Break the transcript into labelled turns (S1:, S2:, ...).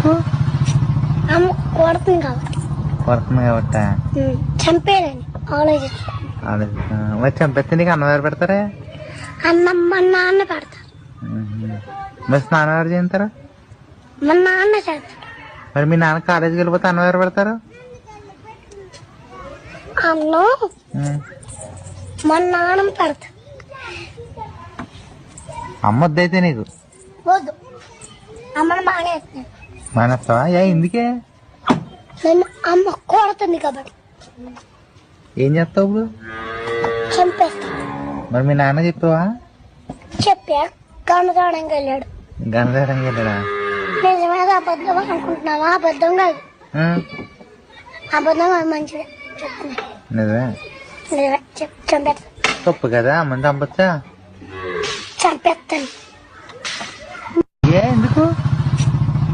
S1: ఎందుకు?
S2: అమ్మ కొడుతుంది కాబట్టి.
S1: కొడుతుంది కాబట్టి
S2: చంపేయాలని
S1: మరి చంపేస్తే నీకు అన్నం ఎవరు పెడతారా?
S2: అన్నం మా నాన్న పెడతారు.
S1: మరి స్నానం ఎవరు చేస్తారు?
S2: మా నాన్న చేస్తాడు.
S1: మరి మీ నాన్న కాలేజీకి వెళ్ళిపోతే అన్నం ఎవరు పెడతారు?
S2: అన్నం మా నాన్న పెడతాడు.
S1: అమ్మ వద్దయితే నీకు?
S2: వద్దు, అమ్మని మానేస్తాను.
S1: మానేస్తావా? ఎందుకే?
S2: నన్ను అమ్మ కొడుతుంది కాబట్టి.
S1: ఏం చేస్తావు ఇప్పుడు?
S2: చంపేస్తాను.
S1: మరి మీ నాన్న చెప్పావా?
S2: చెప్పా, గణదాడానికి వెళ్ళాడు.
S1: గణదేవడానికి వెళ్ళాడా?
S2: నిజమేద అబద్ధం అనుకుంటున్నావా? అబద్ధం కాదు, అబద్ధం కాదు, మంచిదే చెప్తున్నా.
S1: నిజమే.
S2: నిజమే, చంపేస్తాను.
S1: తప్పు కదా, అమ్మని చంపచ్చా?
S2: చంపేస్తాను.
S1: ఎందుకు?